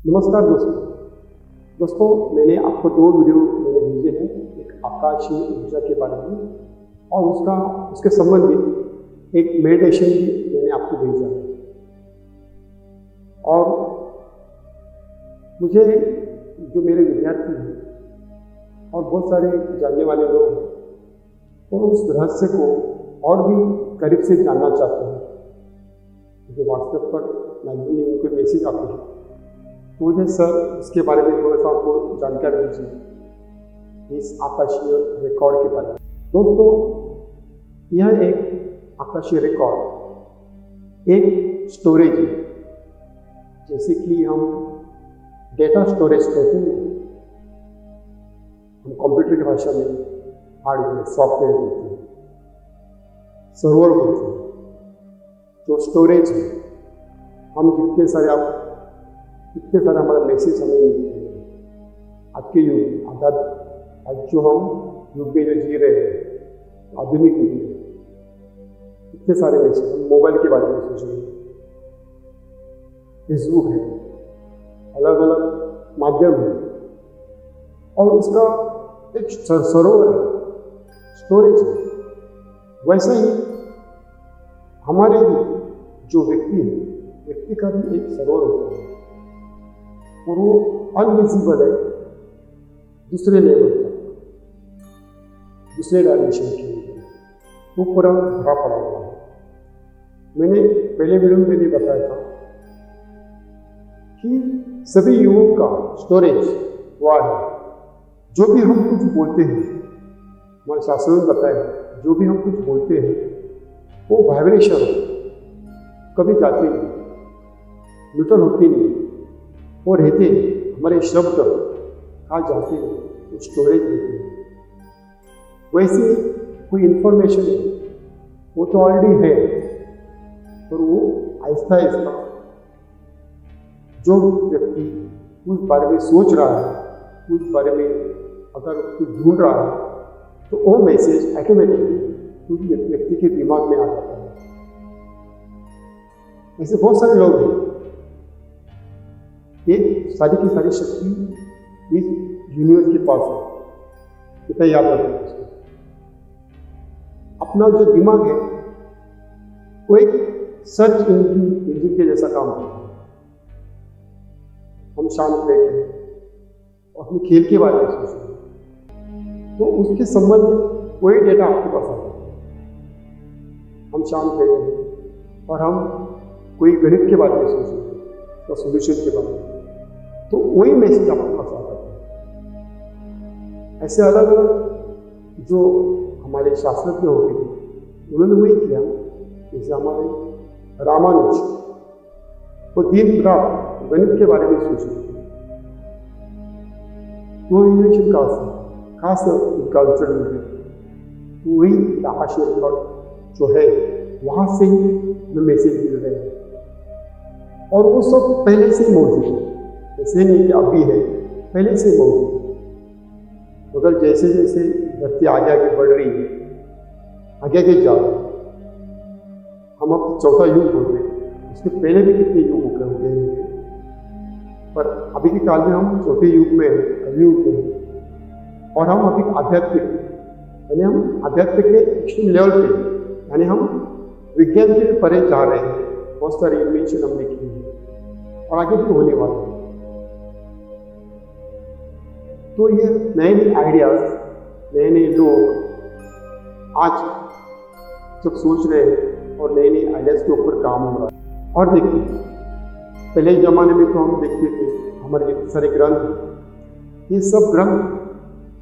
नमस्कार दोस्तों, मैंने आपको दो वीडियो भेजे हैं। एक आकाशीय ऊर्जा के बारे में और उसके संबंधित एक मेडिटेशन भी मैंने आपको भेजा है। और मुझे जो मेरे विद्यार्थी हैं और बहुत सारे जानने वाले लोग हैं, वो उस रहस्य को और भी करीब से जानना चाहते हैं। जो व्हाट्सएप पर मैगजीन उनके मैसेज आते हैं, तो मुझे सर इसके बारे में थोड़ा सा आपको जानकारी दीजिए, इस आकाशीय रिकॉर्ड के बारे में। दोस्तों, यह एक आकाशीय रिकॉर्ड एक स्टोरेज है, जैसे कि हम डेटा स्टोरेज कहते हैं, हम कंप्यूटर की भाषा में हार्डवेयर सॉफ्टवेयर बोलते हैं, सर्वर बोलते हैं। जो स्टोरेज है, हम जितने सारे हमारा मैसेज हमें मिलते हैं आज के युग, आज जो हम युग में जो जी रहे हैं, आधुनिक युग में इतने सारे मैसेज, हम मोबाइल के बारे में सोच रहे हैं, फेसबुक है, अलग अलग माध्यम है, और उसका एक सरोवर है, स्टोरेज है। वैसा ही हमारे जो व्यक्ति का भी एक सरोवर होता है, और वो अनविजिबल है दूसरे लेवल तक, दूसरे डायमेंशन के लिए वो पूरा भरा पड़ा हुआ है। मैंने पहले वीडियो में भी बताया था कि सभी युगों का स्टोरेज हुआ है। जो भी हम कुछ बोलते हैं, हमारे शास्त्रों में बताया है, जो भी हम कुछ बोलते हैं वो वाइब्रेशन कभी जाते नहीं, न्यूट्रल होते नहीं, वो रहते, हमारे शब्द कहाँ जाते हैं, वो स्टोरेज होते हैं। वैसे कोई इंफॉर्मेशन है, वो तो ऑलरेडी है, और वो आहिस्ता आहिस्ता जो व्यक्ति उस बारे में सोच रहा है, उस बारे में अगर कुछ ढूंढ रहा है, तो वो मैसेज ऑटोमेटिकली उस व्यक्ति के दिमाग में आ जाता है। ऐसे बहुत सारे लोग हैं, ये सारी की सारी शक्ति इस यूनिवर्स के पास है, इतना याद रखना उसको। अपना जो दिमाग है वो एक सर्च इंजन के जैसा काम करता है। हम शांत बैठे और हम खेल के बारे में सोच रहे हैं, तो उसके संबंध में कोई डेटा आपके पास आता है। हम शांत बैठे और हम कोई गणित के बारे में सोच रहे हैं, तो सोल्यूशन के बारे में, तो वही मैसेज आपके पास आता है। ऐसे अलग अलग जो हमारे शास्त्रज्ञ हो गए, उन्होंने वही किया। जैसे हमारे रामानुज, वो दिन रात गणित के बारे में सोच रहे थे, वो इन्वेंशन कहाँ से उनका आंसर मिल गया, तो वही आकाशीय रिकॉर्ड जो है, वहाँ से ही हमें मैसेज मिल रहे हैं, और वो सब पहले से ही मौजूद है। ऐसे नहीं कि अभी है, पहले से मौजूद है। मगर जैसे जैसे धरती आगे आगे बढ़ रही है, आगे आगे जा रही है, हम अब चौथा युग बोल रहे हैं, उसके पहले भी कितने युग हो गए होंगे, पर अभी के काल में हम चौथे युग में हैं, कलयुग में हैं, और हम अभी आध्यात्मिक, यानी हम आध्यात्मिक के एक्सट्रीम लेवल पे, यानी हम विज्ञान के परे जा रहे हैं। बहुत सारी इन्वेंशन हमने की है और आगे भी होने वाले हैं। तो ये नए नए आइडियाज, नए नए लोग आज जब सोच रहे हैं और नए नए आइडियाज के ऊपर काम हो रहा है। और देखिए, पहले ज़माने में तो हम देखते थे हमारे जितने सारे ग्रंथ, ये सब ग्रंथ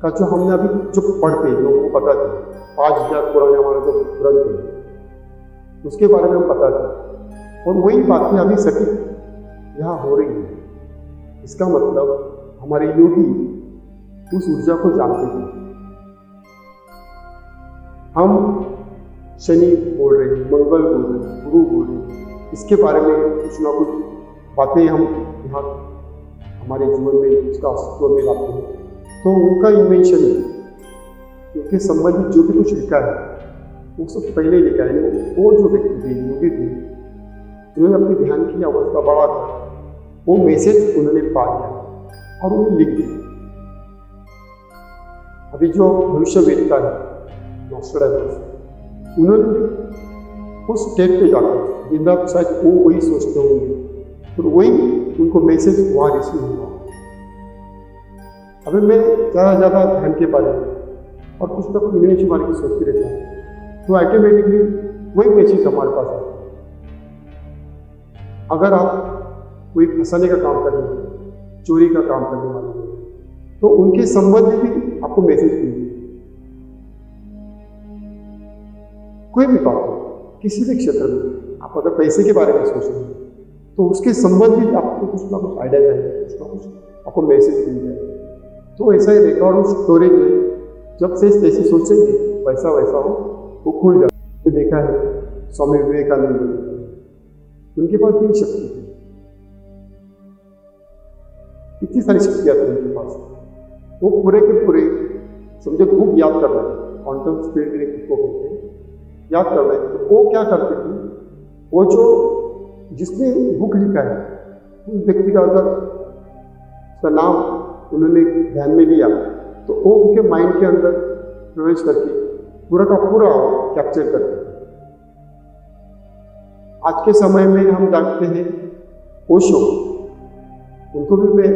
का जो हमने अभी जो पढ़ते हैं, लोगों को पता था, 5000 पुराने हमारे जो ग्रंथ हैं उसके बारे में हम पता था, और वही बातें अभी सटीक यहाँ हो रही है। इसका मतलब हमारे योगी उस ऊर्जा को जानते थे। हम शनि बोल रहे हैं, मंगल बोल रहे हैं, गुरु बोल रहे हैं, इसके बारे में कुछ ना कुछ बातें हम यहाँ हमारे जीवन में उसका अस्तित्व में लाते हैं। तो उनका इन्वेंशन है, उनके संबंधित जो भी कुछ लिखा है वो सब पहले लिखा है। वो जो व्यक्ति थे, योगी थे, उन्होंने अपनी ध्यान की अवस्था बढ़ा कर वो मैसेज उन्होंने पा लिया और उन्हें लिख दिया। अभी जो भविष्यवेत्ता है नॉस्ट्रेडामस, उन्होंने उस स्टेट पे जाकर जिंदा शायद वो वही सोचते होंगे, तो वही उनको मैसेज वहाँ रिसीव हुआ। अभी मैं ज़्यादा ध्यान के बारे में और कुछ ना कुछ इन्वेंशन के बारे में सोचते रहता हूँ, तो ऑटोमेटिकली वही मैसेज हमारे पास आता है। अगर आप कोई फंसाने का काम करने वाले, चोरी का काम करने वाले हैं, तो उनके संबंध में भी आपको मैसेज मिलेगी। कोई भी बात हो, किसी भी क्षेत्र में आप अगर पैसे के बारे में सोच रहे हैं, तो उसके संबंध में आपको कुछ ना कुछ आइडिया जाएगा, कुछ ना कुछ आपको मैसेज मिल जाएगा। तो ऐसा ही रिकॉर्ड और स्टोरेज में जब से जैसे सोचेंगे वैसा वैसा हो वो खुल जाए। देखा है स्वामी विवेकानंद ने, उनके पास भी शक्ति थी, इतनी सारी शक्तियाँ थी उनके पास। वो पूरे के पूरे समझो बुक याद कर रहे हैं, क्वांटम स्पीड को बोलते हैं, याद कर रहे हैं। तो वो क्या करते थे, वो जो जिसने बुक लिखा है उस व्यक्ति का अगर उसका नाम उन्होंने ध्यान में लिया, तो वो उनके माइंड के अंदर प्रवेश करके पूरा का पूरा कैप्चर करते थे। आज के समय में हम जानते हैं ओशो, उनको भी मैं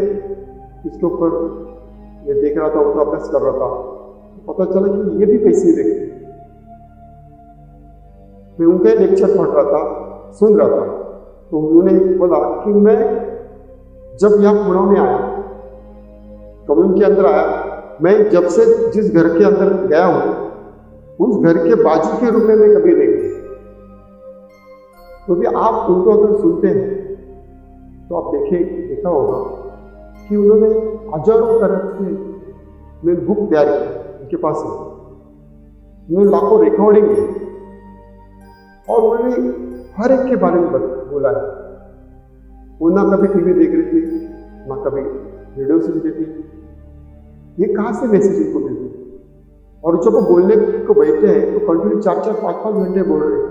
इसके ऊपर ये देख रहा था, उनका अभ्यास कर रहा था, पता चला कि ये भी कैसे व्यक्ति। मैं उनके लेक्चर पढ़ रहा था, सुन रहा था, तो उन्होंने बोला कि मैं जब यहाँ पुणे में आया, कम्युनिटी के अंदर आया, मैं जब से जिस घर के अंदर गया हूँ, उस घर के बाजू के रूम में मैं कभी नहीं गया। तो भी आप उनको अगर सुनते हैं तो आप देखा होगा कि उन्होंने हजारों तरह के बुक तैयार की, उनके पास है, उन्होंने लाखों रिकॉर्डिंग की और उन्होंने हर एक के बारे में बोला है। वो ना कभी टीवी देख रही थी, ना कभी रेडियो सुनती थी। ये कहाँ से मैसेज उनको मिलते? और जब वो बोलने को बैठे हैं तो कंटिन्यू 4-4, 5-5 घंटे बोल रहे हैं।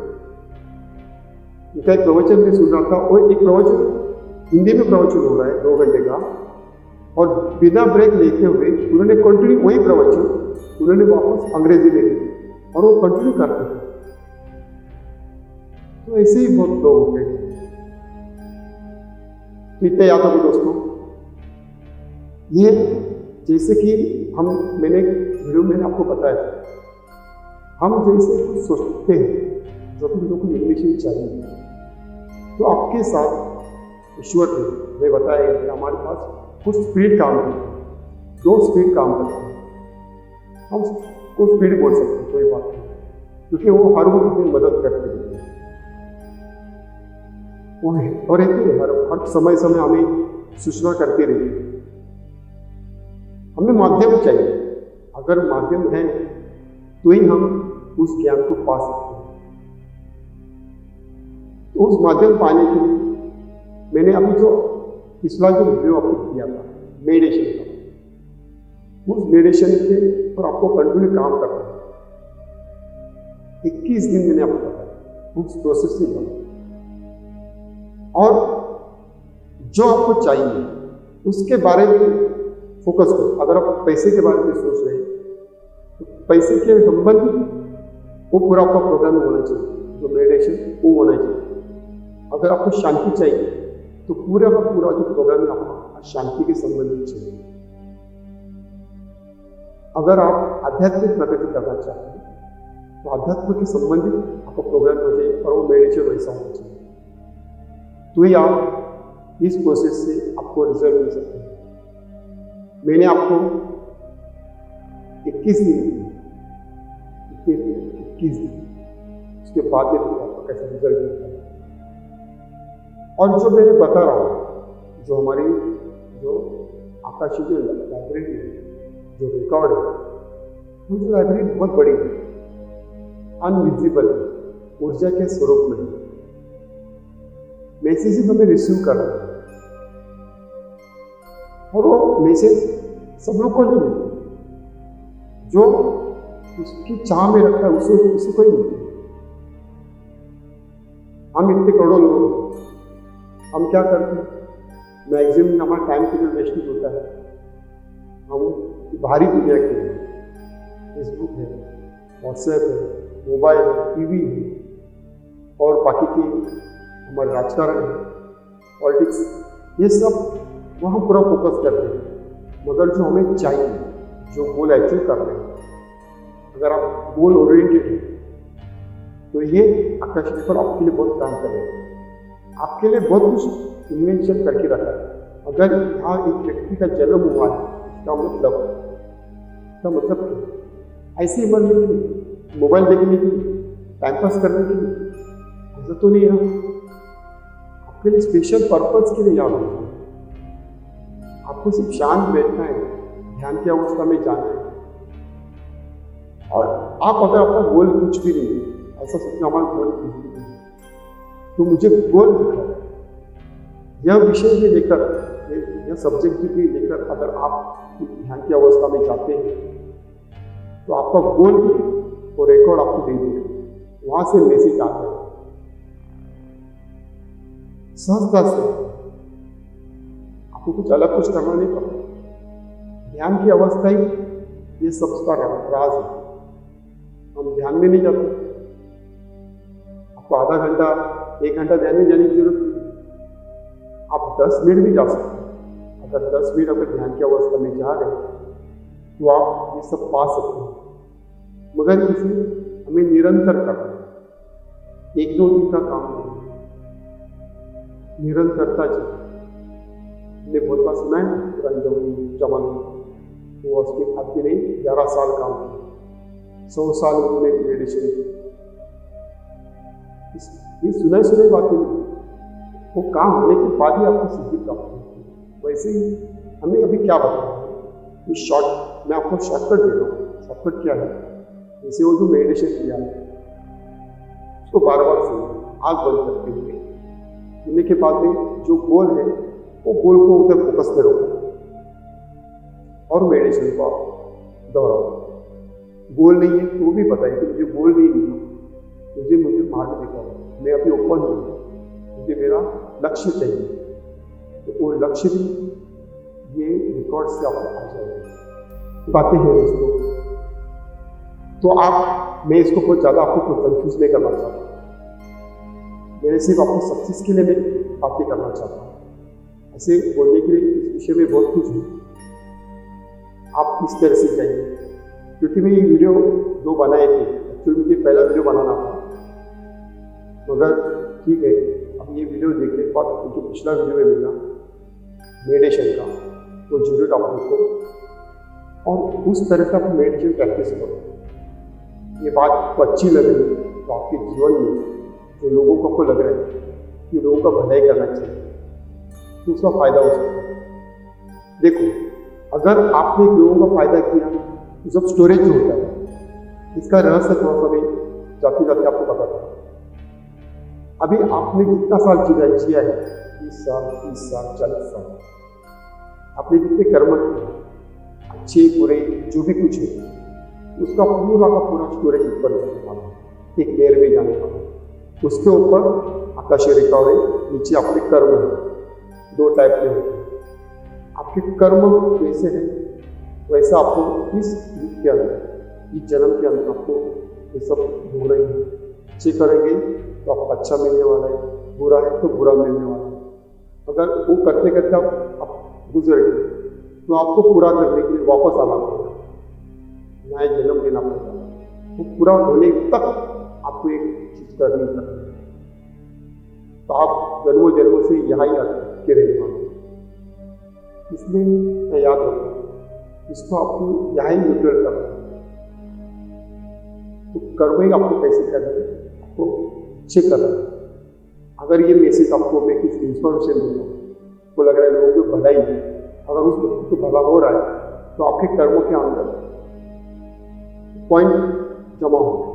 उनका एक प्रवचन में सुन रहा था, और एक प्रवचन हिंदी में प्रवचन हो रहा है 2 घंटे का, और बिना ब्रेक लेते हुए उन्होंने कंटिन्यू वही प्रवचन उन्होंने वापस अंग्रेजी में लिया और वो कंटिन्यू करते थे। तो ऐसे ही बहुत लोग होते हैं। तो इतना याद होगा दोस्तों, ये जैसे कि मैंने वीडियो में आपको बताया, हम जैसे कुछ सोचते हैं जो कि लोगों को इंग्लिश में चाहिए, तो आपके साथ ईश्वर ने मैं बताया कि हमारे पास कुछ स्पीड काम करते हैं, 2 स्पीड काम करते हैं। हम को स्पीड बोल सकते हैं, कोई बात नहीं, क्योंकि वो हर वक्त अपनी मदद करते हैं। वो है और हर समय हमें सूचना करते रहती है। हमें माध्यम चाहिए, अगर माध्यम है तो ही हम उस ज्ञान को पा सकते हैं। तो उस माध्यम पाने के लिए मैंने अभी जो पिछला जो वीडियो आपको किया था मेडिटेशन का, उस मेडिटेशन के पर आपको कंटिन्यू काम करना है। 21 दिन मैंने आपको बताया उस प्रोसेसिंग का, और जो आपको चाहिए उसके बारे में फोकस करो। अगर आप पैसे के बारे में सोच रहे हैं तो पैसे के संबंधित वो पूरा आपका प्रोग्राम होना चाहिए, जो मेडिटेशन वो होना चाहिए। अगर आपको शांति चाहिए तो पूरा का पूरा जो प्रोग्राम है आपका शांति के संबंधित चाहिए। अगर आप आध्यात्मिक प्रगति करना चाहते हैं तो आध्यात्म के संबंधित आपका प्रोग्राम हो जाए और वो मेडिटेशन वैसा होना चाहिए, तो ही आप इस प्रोसेस से आपको रिजल्ट मिल सकते हैं। मैंने आपको 21 दिन, उसके बाद में आपको कैसा रिजल्ट मिलता है। और जो मैंने बता रहा हूँ, जो हमारी जो आकाशीय जो लाइब्रेरी है, जो रिकॉर्ड है, वो जो लाइब्रेरी बहुत बड़ी है, अनविजिबल है, ऊर्जा के स्वरूप में है। मैसेज हमें रिसीव कर रहे हैं और वो मैसेज सब लोग को नहीं मिलते, जो उसकी चाह में रखता है उसी को ही मिलते। हम इतने करोड़ों लोग, हम क्या करते हैं, मैक्सिमम हमारा टाइम केवल वेस्टेज होता है। हम बाहरी दुनिया के लिए फेसबुक है, व्हाट्सएप है, मोबाइल है, टीवी है और बाकी के हमारे राजकारण है, पॉलिटिक्स, ये सब वहाँ पूरा फोकस करते हैं। मगर जो हमें चाहिए, जो गोल अचीव कर रहे हैं, अगर आप गोल ओरिएंटेड हैं तो ये आकाश पेपर आपके लिए बहुत काम करेगा। आपके लिए बहुत कुछ इन्वेंशन करके रखा है। अगर यहाँ एक व्यक्ति का जन्म हुआ है, इसका मतलब क्या? ऐसे ही बनने के लिए, मोबाइल देखने के लिए, टाइम पास करने के लिए, ऐसा तो नहीं है। आपके लिए स्पेशल पर्पज के लिए यहाँ होना है। आपको सिर्फ शांत बैठना है, ध्यान की अवस्था में जाना है। और आप अगर अपना गोल कुछ भी नहीं, ऐसा सोचना हमारा गोल कुछ भी नहीं, तो मुझे गोल दिखा है, यह विषय में लेकर, यह सब्जेक्ट भी लेकर अगर आप ध्यान की अवस्था में जाते हैं तो आपका गोल और रिकॉर्ड आपको दे देगा। वहां से मैसेज आता है सहजता से, आपको कुछ अलग कुछ करना नहीं पड़ता। ध्यान की अवस्था ही ये सबका राज है। हम ध्यान में नहीं जाते। आपको आधा घंटा, 1 घंटा ध्यान में जाने की जरूरत नहीं। आप 10 मिनट भी जा सकते हैं। अगर 10 मिनट अगर ध्यान की अवस्था में जा रहे हैं तो आप ये सब पा सकते हैं। मगर इसे हमें निरंतर करना है। 1-2 दिन का काम नहीं, निरंतरता चाहिए। हमने बहुत बार सुना है पुराने जमाने में, वो उसके खाते ने 11 साल काम किया, 100 साल उन्होंने मेडिटेशन किया। ये सुनाई बातें नहीं, वो काम होने के बाद ही आपको सिद्धि प्राप्त होती है। वैसे ही हमें अभी क्या बताया, मैं आपको शॉर्टकट दे रहा हूँ। शॉर्टकट क्या है? जैसे वो जो मेडिटेशन किया है उसको बार-बार सुनो, आँख बंद करते हुए। सुनने के बाद में जो गोल है वो गोल को उधर फोकस में रखो और मेडिटेशन को आप दोहराओ। गोल नहीं है तो भी बताइए कि मुझे गोल नहीं मिला, मुझे मार्ग दिखाओ, मैं अभी ओपन हूँ, मुझे मेरा लक्ष्य चाहिए। तो वो लक्ष्य भी ये रिकॉर्ड से आपको आ जाएगा। बातें हैं दोस्तों, तो मैं इसको बहुत ज़्यादा आपको कंफ्यूज नहीं करना चाहता। मैंने सिर्फ आपको सक्सेस के लिए मैं बातें करना चाहता हूँ। ऐसे बोलने के लिए इस विषय में बहुत कुछ है, आप इस तरह से जाइए। क्योंकि मैं ये वीडियो 2 बनाए थे, एक्चुअली मुझे पहला वीडियो बनाना था, मगर ठीक है, अब ये वीडियो देखने के बाद जो पिछला वीडियो में मिला मेडिटेशन का, वो जरूर आप देखो और उस तरह से आप मेडिटेशन प्रैक्टिस करो। ये बात आपको अच्छी लग रही है तो आपके जीवन में जो लोगों को आपको लग रहा है कि लोगों का भलाई करना चाहिए, तो उसका फायदा हो सकता है। देखो, अगर आपने लोगों का फायदा किया तो सब स्टोरेज जो होता है, इसका रहस्य थोड़ा सा मैं जाते जाते आपको बताता हूँ। अभी आपने कितना साल जिया है, 20 साल, 30 साल, 40 साल, आपने जितने कर्म किए, अच्छे बुरे जो भी कुछ है, उसका पूरा का पूरा स्टोरेज ऊपर जाने वाला है, एक लेयर में जाने वाला है। उसके ऊपर आकाशीय रेखा है, नीचे आपके कर्म है। 2 टाइप के होते हैं। आपके कर्म वैसे हैं, वैसा आपको इस युग के अंदर, इस जन्म के अंदर आपको ये सब हो रही है। अच्छे करेंगे तो आपको अच्छा मिलने वाला है, बुरा है तो बुरा मिलने वाला है। अगर वो करते करते आप गुजर गए तो आपको पूरा करने के लिए वापस आना पड़ेगा, नया जन्म लेना पड़ेगा। वो पूरा होने तक आपको एक चीज करनी है, तो आप जन्मों जन्मों से यहाँ ही अटके रहने वाले। इसलिए मैं याद रखूँ, इसको आपको यहाँ ही न्यूट्रल करना है। तो कर्म आपको कैसे करना है, आपको अच्छे करना है। अगर ये मैसेज आपको मैं कुछ इंफॉर्मेशन दूंगा, आपको लग रहा है लोगों को भलाई है, अगर उस व्यक्ति को भला हो रहा है तो आपके कर्मों के अंदर पॉइंट जमा होगा।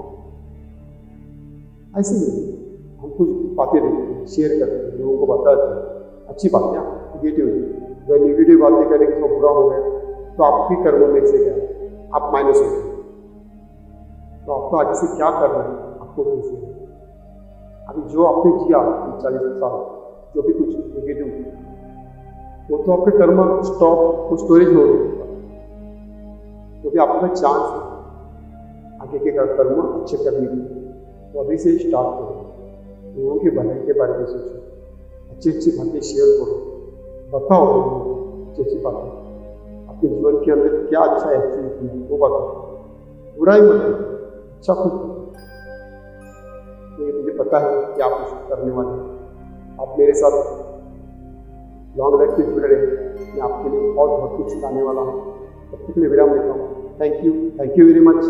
ऐसे ही हम कुछ बातें देखते हैं, शेयर करते हैं, लोगों को बताते हैं, अच्छी बात क्या, निगेटिव। अगर निगेटिव बातें करेंगे तो बुरा हो गया तो आपके कर्मों में से क्या, आप माइनस हो गए। तो आपको आगे से क्या करना है, आपको सोचना है। अभी जो आपने किया 40 साल, जो भी कुछ निगेटिव, वो तो आपके कर्म स्टॉक वो स्टोरेज हो होगा, क्योंकि आपका चांस है आगे के कर्म अच्छे करने की। तो अभी से स्टार्ट करो, लोगों की भलाई के बारे में सोचो, अच्छी अच्छी बातें शेयर करो, बताओ अच्छी अच्छी बातें, अपने जीवन के अंदर क्या अच्छा अचीव किया वो बताओ, बुराई मत करो, अच्छा खुद करो। मुझे पता है कि आप कुछ करने वाले हैं। आप मेरे साथ लॉन्ग लाइफ से जुड़े रहे, मैं आपके लिए और बहुत कुछ लाने वाला हूँ। तब तक के लिए विराम लेता हूँ। Thank you very much.